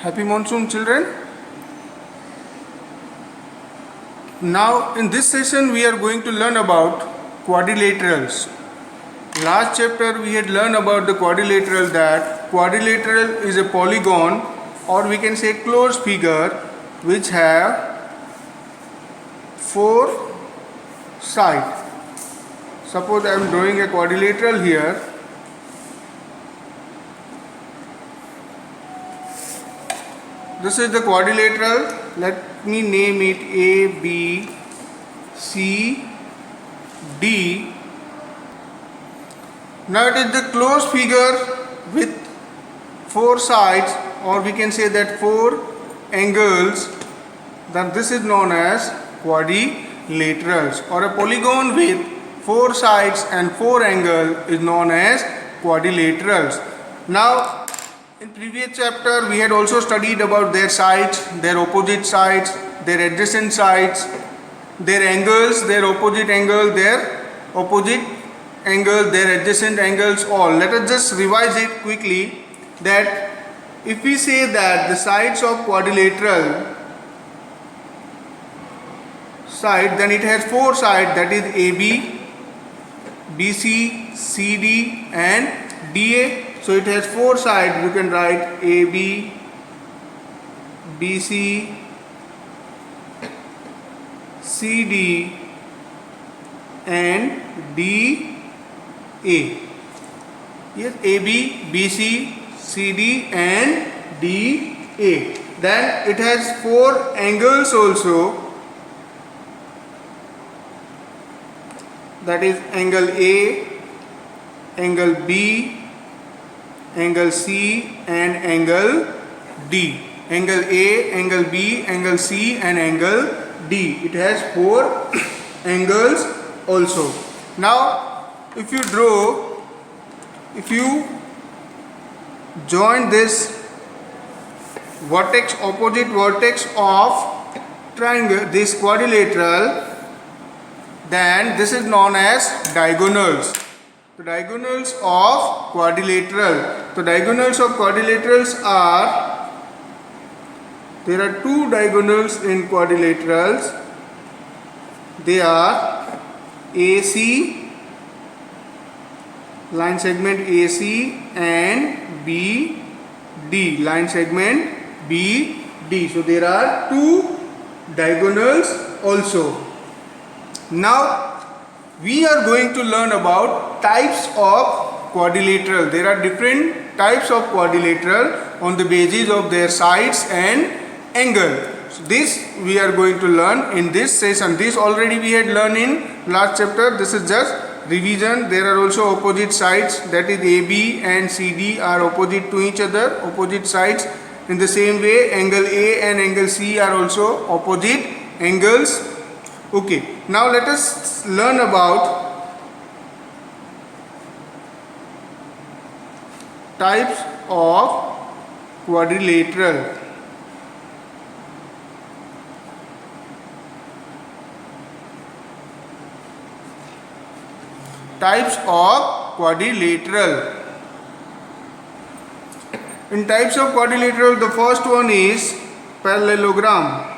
Happy monsoon, children. Now in this session we are going to learn about quadrilaterals. Last chapter we had learned about the quadrilateral, that quadrilateral is a polygon, or we can say closed figure, which have four sides. Suppose I am drawing a quadrilateral here. This is the quadrilateral. Let me name it A, B, C, D. Now it is the closed figure with four sides, or we can say that four angles. Then this is known as quadrilaterals, or a polygon with four sides and four angles is known as quadrilaterals. Now in previous chapter we had also studied about their sides, their opposite sides, their adjacent sides, their angles, their opposite angle, their opposite angle, their adjacent angles, all. Let us just revise it quickly, that if we say that the sides of quadrilateral side, then it has four sides, that is AB, BC, CD and DA. So it has four sides. You can write AB, BC, CD and DA. Yes, AB, BC, CD and DA. Then it has four angles also. That is angle A, angle B, angle C and angle D. Angle A, angle B, angle C and angle D. It has four angles also. Now if you join this vertex, opposite vertex of triangle, this quadrilateral, then this is known as diagonals. The diagonals of quadrilateral. The diagonals of quadrilaterals are, there are two diagonals in quadrilaterals. They are AC, line segment AC, and BD, line segment BD. So there are two diagonals also. Now we are going to learn about types of quadrilateral. There are different types of quadrilateral on the basis of their sides and angle. So this we are going to learn in this session. This already we had learned in last chapter. This is just revision. There are also opposite sides, that is AB and CD are opposite to each other, opposite sides. In the same way, angle A and angle C are also opposite angles. Okay, now let us learn about types of quadrilateral. Types of quadrilateral. In types of quadrilateral, the first one is parallelogram.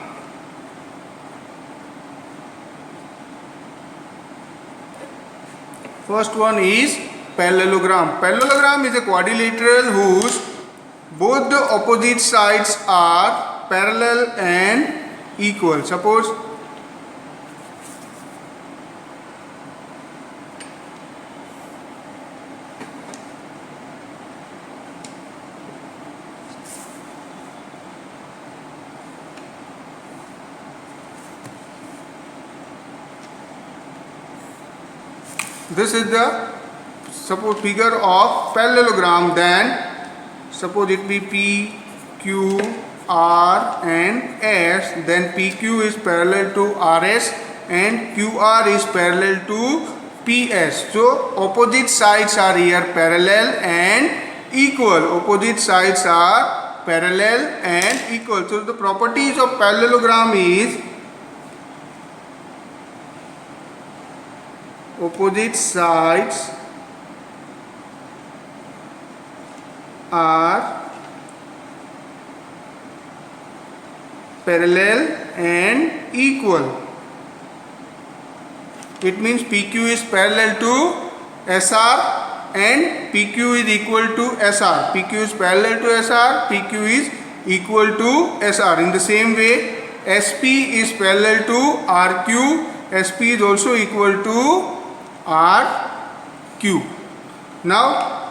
First one is parallelogram. Parallelogram is a quadrilateral whose both the opposite sides are parallel and equal. Suppose this is the figure of parallelogram. Then suppose it be P, Q, R and S. Then PQ is parallel to RS and QR is parallel to PS. So opposite sides are here parallel and equal. Opposite sides are parallel and equal. So the properties of parallelogram is opposite sides are parallel and equal. It means PQ is parallel to SR and PQ is equal to SR. PQ is parallel to SR, PQ is equal to SR. In the same way, SP is parallel to RQ, SP is also equal to RQ. Now,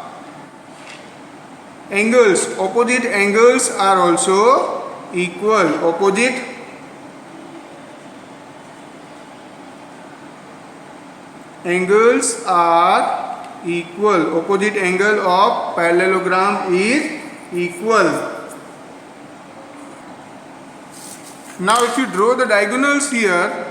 angles, opposite angles are also equal. Opposite angles are equal. Opposite angle of parallelogram is equal. Now if you draw the diagonals here,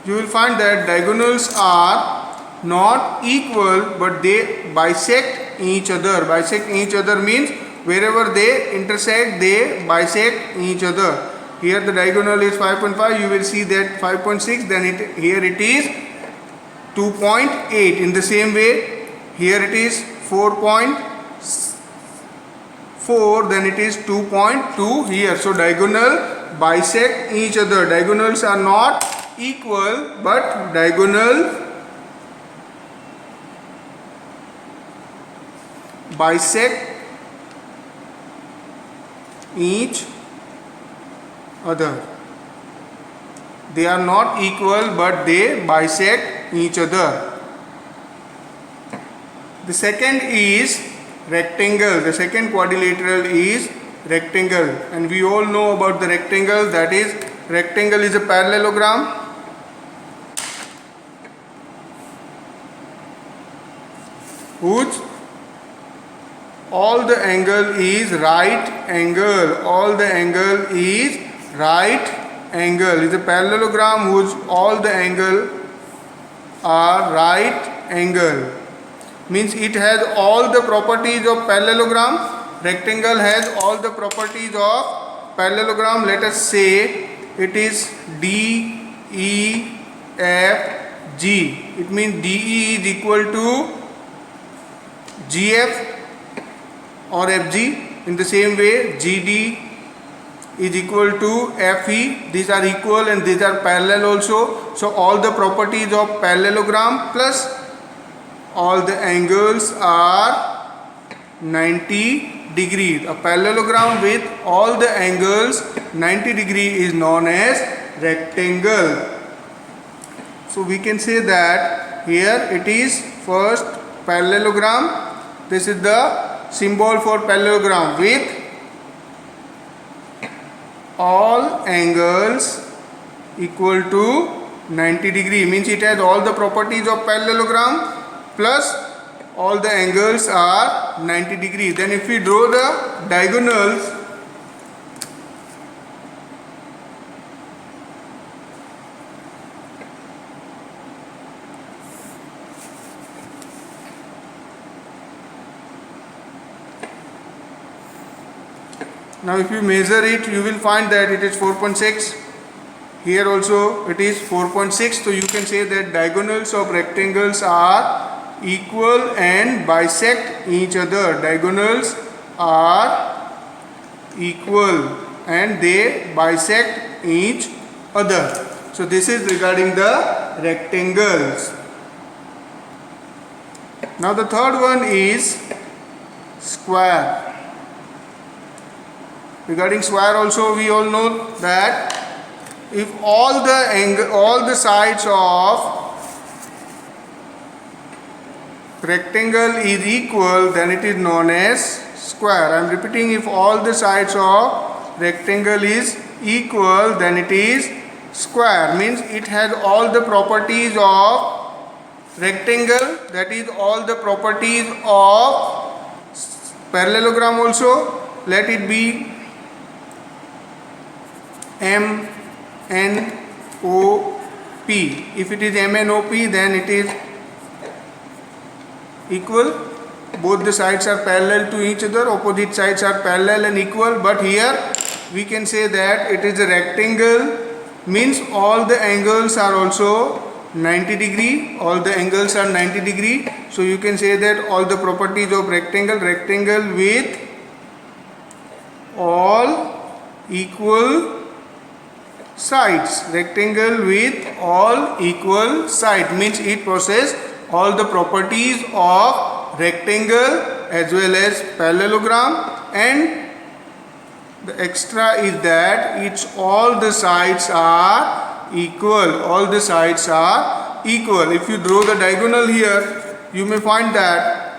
you will find that diagonals are not equal, but they bisect each other. Bisect each other means wherever they intersect, they bisect each other. Here the diagonal is 5.5, you will see that 5.6, then here it is 2.8. In the same way, here it is 4.4, then it is 2.2 here. So diagonal bisect each other. Diagonals are not equal, but diagonal bisect each other. They are not equal, but they bisect each other. The second is rectangle. The second quadrilateral is rectangle, and we all know about the rectangle. That is, rectangle is a parallelogram whose all the angle is right angle. All the angle is right angle. Is a parallelogram whose all the angle are right angle. Means it has all the properties of parallelogram. Rectangle has all the properties of parallelogram. Let us say it is DEFG. It means DE is equal to GF or FG. In the same way, GD is equal to FE. These are equal and these are parallel also. So all the properties of parallelogram plus all the angles are 90 degrees. A parallelogram with all the angles 90 degree is known as rectangle. So we can say that here it is first parallelogram. This is the symbol for parallelogram with all angles equal to 90 degree. Means it has all the properties of parallelogram plus all the angles are 90 degrees. Then if we draw the diagonals, now if you measure it, you will find that it is 4.6. Here also it is 4.6. So you can say that diagonals of rectangles are equal and bisect each other. Diagonals are equal and they bisect each other. So this is regarding the rectangles. Now the third one is square. Regarding square also, we all know that if all the sides of rectangle is equal, then it is known as square. I am repeating, if all the sides of rectangle is equal, then it is square. Means it has all the properties of rectangle, that is all the properties of parallelogram also. Let it be MNOP. If it is MNOP, then it is equal. Both the sides are parallel to each other. Opposite sides are parallel and equal. But here we can say that it is a rectangle. Means all the angles are also 90 degree, all the angles are 90 degree. So you can say that all the properties of rectangle, rectangle with all equal sides, rectangle with all equal sides means it possesses all the properties of rectangle as well as parallelogram, and the extra is that it's all the sides are equal. All the sides are equal. If you draw the diagonal here, you may find that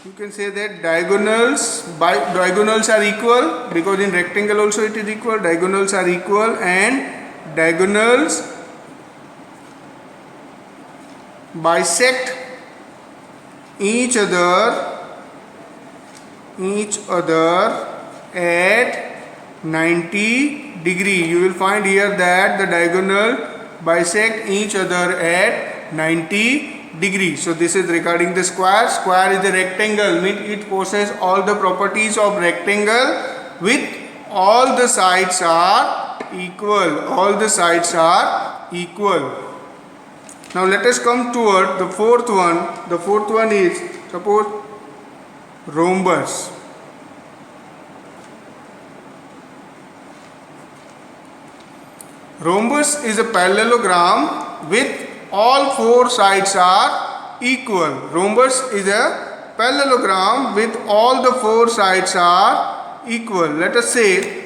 you can say that diagonals are equal, because in rectangle also it is equal. Diagonals are equal, and diagonals bisect each other at 90 degree. You will find here that the diagonal bisect each other at 90 degree. So this is regarding the square. Square is a rectangle, means it possesses all the properties of rectangle with all the sides are equal. All the sides are equal. Now let us come toward the fourth one. The fourth one is, suppose, rhombus. Rhombus is a parallelogram with all four sides are equal. Rhombus is a parallelogram with all the four sides are equal. Let us say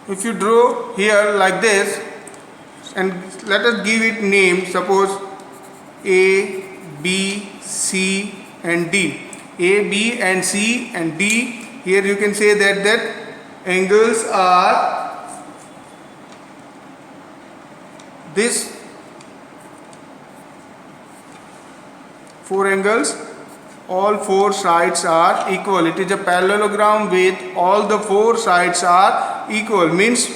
if you draw here like this, and let us give it name, suppose A, B, C and D. A, B and C and D. Here you can say that angles are this four angles, all four sides are equal. It is a parallelogram with all the four sides are equal, means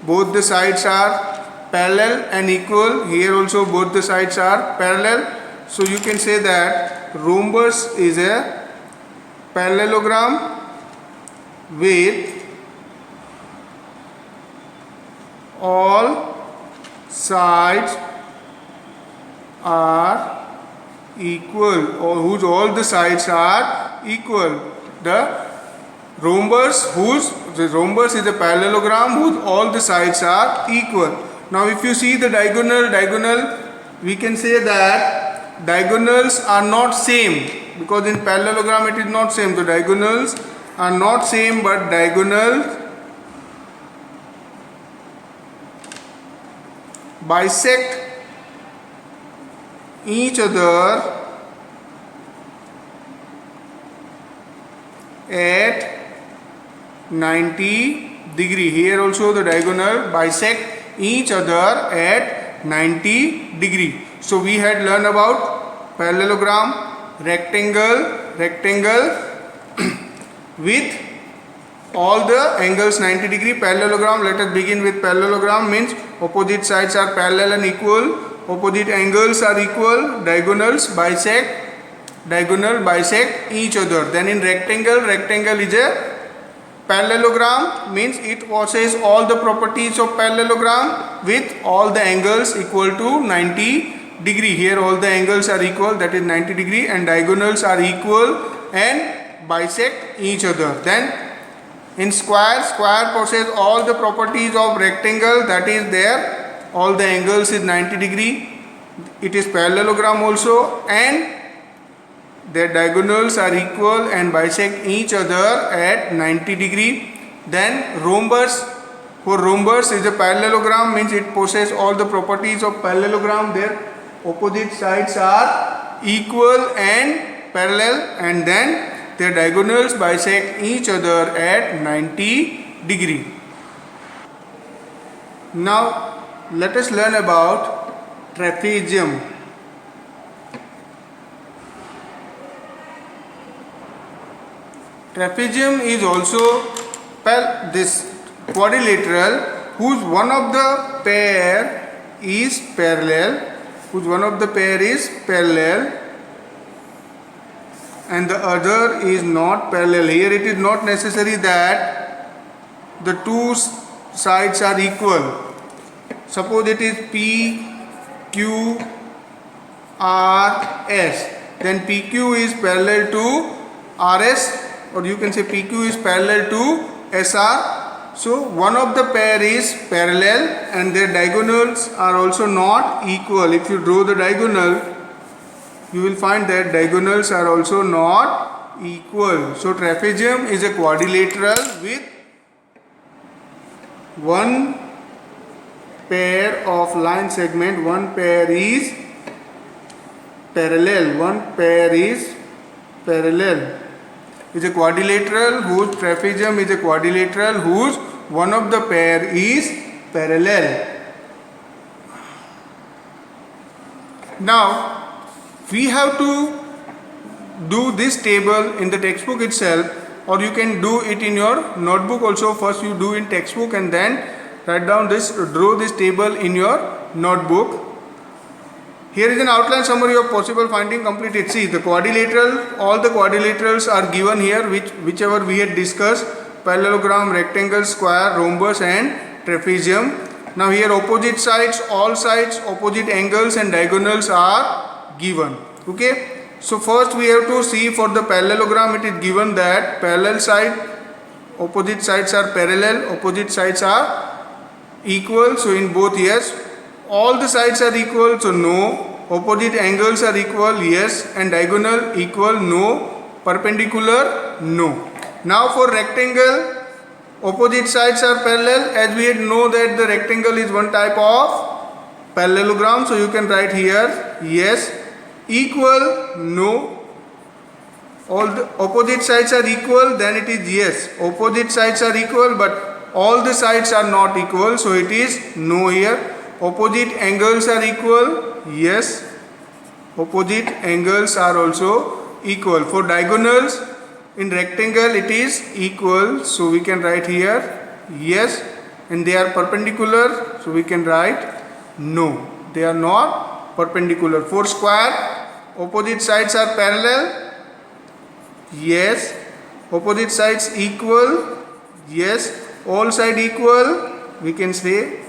both the sides are parallel and equal. Here also both the sides are parallel. So you can say that rhombus is a parallelogram with all sides are equal, or whose all the sides are equal. The rhombus is a parallelogram whose all the sides are equal. Now if you see the diagonal, we can say that diagonals are not same, because in parallelogram it is not same. The diagonals are not same, but diagonals bisect each other at 90 degree. Here also the diagonal bisect each other at 90 degree. So we had learned about parallelogram, rectangle with all the angles 90 degree. Parallelogram, let us begin with parallelogram, means opposite sides are parallel and equal, opposite angles are equal, diagonals bisect each other. Then in rectangle is a parallelogram, means it possesses all the properties of parallelogram with all the angles equal to 90 degree. Here all the angles are equal, that is 90 degree, and diagonals are equal and bisect each other. Then in square possesses all the properties of rectangle, that is there all the angles is 90 degree. It is parallelogram also, and their diagonals are equal and bisect each other at 90 degree. Then rhombus is a parallelogram, means it possesses all the properties of parallelogram. Their opposite sides are equal and parallel, and then their diagonals bisect each other at 90 degree. Now let us learn about trapezium. Trapezium is also this quadrilateral whose one of the pair is parallel, and the other is not parallel. Here it is not necessary that the two sides are equal. Suppose it is P, Q, R, S. Then PQ is parallel to RS, or you can say PQ is parallel to SR. So one of the pair is parallel and their diagonals are also not equal. If you draw the diagonal, you will find that diagonals are also not equal. So trapezium is a quadrilateral with one pair of line segment, one pair is parallel. Is a quadrilateral whose trapezium is a quadrilateral whose one of the pair is parallel. Now we have to do this table in the textbook itself, or you can do it in your notebook also. First you do in textbook and then write down this, draw this table in your notebook. Here is an outline summary of possible finding completed. See, the quadrilateral, all the quadrilaterals are given here, whichever we had discussed: parallelogram, rectangle, square, rhombus and trapezium. Now here opposite sides, all sides, opposite angles and diagonals are given. Okay. So first we have to see for the parallelogram. It is given that parallel side, opposite sides are parallel, opposite sides are equal. So in both, yes. All the sides are equal, so no. Opposite angles are equal, yes. And diagonal equal, no. Perpendicular, no. Now for rectangle, opposite sides are parallel, as we know that the rectangle is one type of parallelogram. So you can write here, yes. Equal, no. All the opposite sides are equal, then it is yes. Opposite sides are equal, but all the sides are not equal, so it is no here. Opposite angles are equal, yes. Opposite angles are also equal. For diagonals in rectangle it is equal, so we can write here yes. And they are perpendicular, so we can write no, they are not perpendicular. For square, opposite sides are parallel, yes. Opposite sides equal, yes. All sides equal, we can say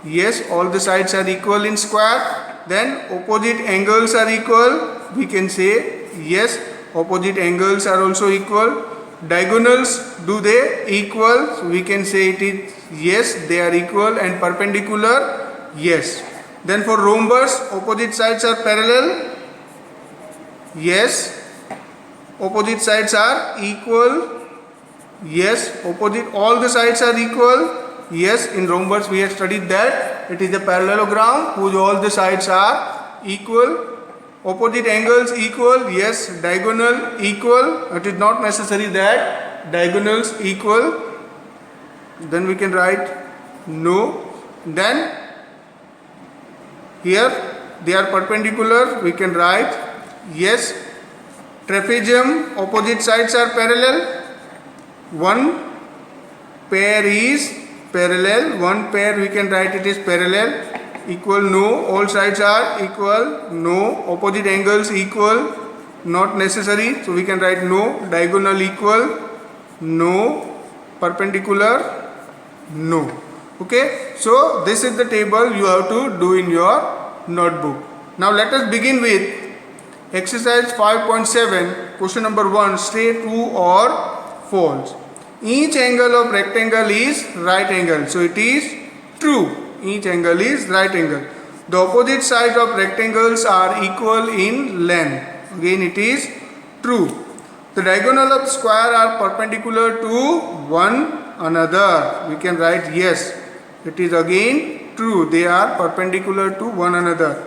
yes, all the sides are equal in square. Then opposite angles are equal, we can say yes, opposite angles are also equal. Diagonals, do they equal? So we can say it is yes, they are equal. And perpendicular, yes. Then for rhombus, opposite sides are parallel, yes. Opposite sides are equal, yes. Opposite, all the sides are equal, yes. In rhombus we have studied that it is a parallelogram whose all the sides are equal. Opposite angles equal, yes. Diagonal equal, it is not necessary that diagonals equal, then we can write no. Then here they are perpendicular, we can write yes. Trapezium, opposite sides are parallel, one pair is parallel, one pair we can write it is parallel, equal, no. All sides are equal, no. Opposite angles equal, not necessary, so we can write no. Diagonal equal, no. Perpendicular, no. Okay, so this is the table you have to do in your notebook. Now let us begin with exercise 5.7, question number 1. Say true or false. Each angle of rectangle is right angle, so it is true. Each angle is right angle. The opposite sides of rectangles are equal in length, again it is true. The diagonal of square are perpendicular to one another, we can write yes, it is again true, they are perpendicular to one another.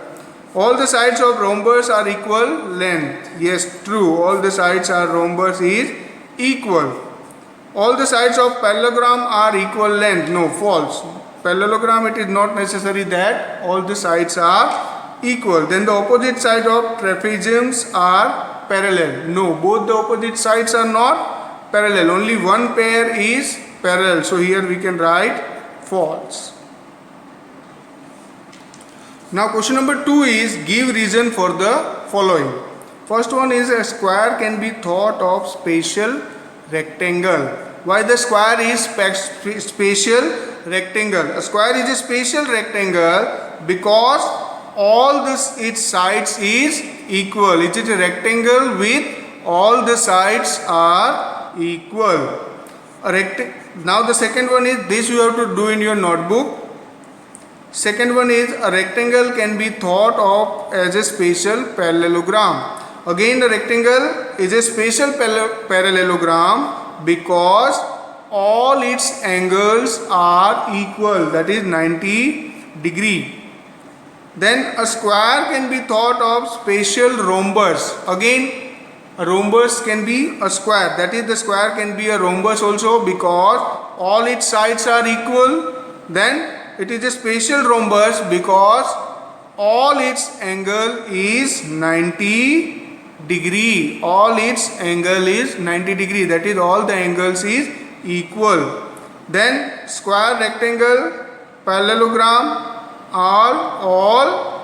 All the sides of rhombus are equal length, yes, true. All the sides are rhombus is equal. All the sides of parallelogram are equal length, no, false. parallelogram, it is not necessary that all the sides are equal. Then the opposite side of trapeziums are parallel. No, both the opposite sides are not parallel. Only one pair is parallel. So here we can write false. Now question number 2 is give reason for the following. First one is a square can be thought of spatial rectangle. Why the square is spatial rectangle? A square is a spatial rectangle because all its sides is equal. It is a rectangle with all the sides are equal. Now the second one is this you have to do in your notebook. Second one is a rectangle can be thought of as a spatial parallelogram. Again the rectangle is a spatial parallelogram because all its angles are equal, that is 90 degree. Then a square can be thought of spatial rhombus. Again a rhombus can be a square, that is the square can be a rhombus also because all its sides are equal. Then it is a spatial rhombus because all its angle is 90 degree. All its angle is 90 degree, that is all the angles is equal. Then square, rectangle, parallelogram are all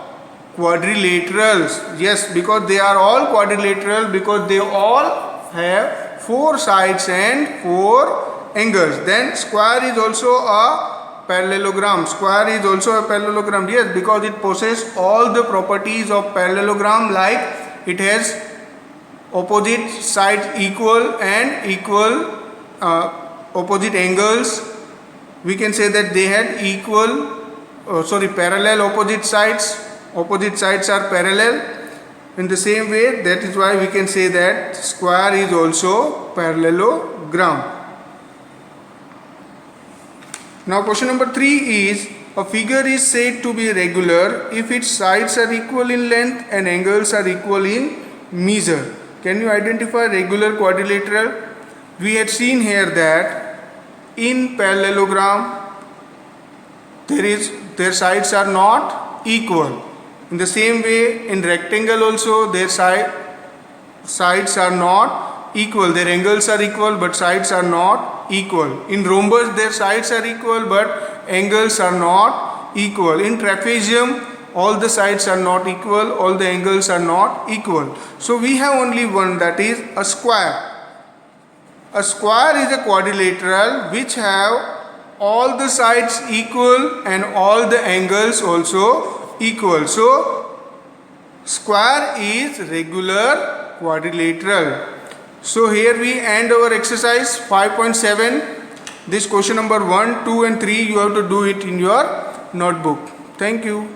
quadrilaterals. Yes, because they are all quadrilateral because they all have 4 sides and 4 angles. Then square is also a parallelogram. Square is also a parallelogram. Yes, because it possesses all the properties of parallelogram, like it has opposite sides equal and equal opposite angles. We can say that they had parallel opposite sides. Opposite sides are parallel. In the same way, that is why we can say that square is also parallelogram. Now question number 3 is a figure is said to be regular if its sides are equal in length and angles are equal in measure. Can you identify regular quadrilateral? We had seen here that in parallelogram their sides are not equal. In the same way in rectangle also their sides are not equal. Their angles are equal but sides are not equal. In rhombus their sides are equal but angles are not equal. In trapezium all the sides are not equal, all the angles are not equal. So we have only one, that is a square. A square is a quadrilateral which have all the sides equal and all the angles also equal. So square is regular quadrilateral. So here we end our exercise 5.7. This question number 1, 2 and 3 you have to do it in your notebook. Thank you.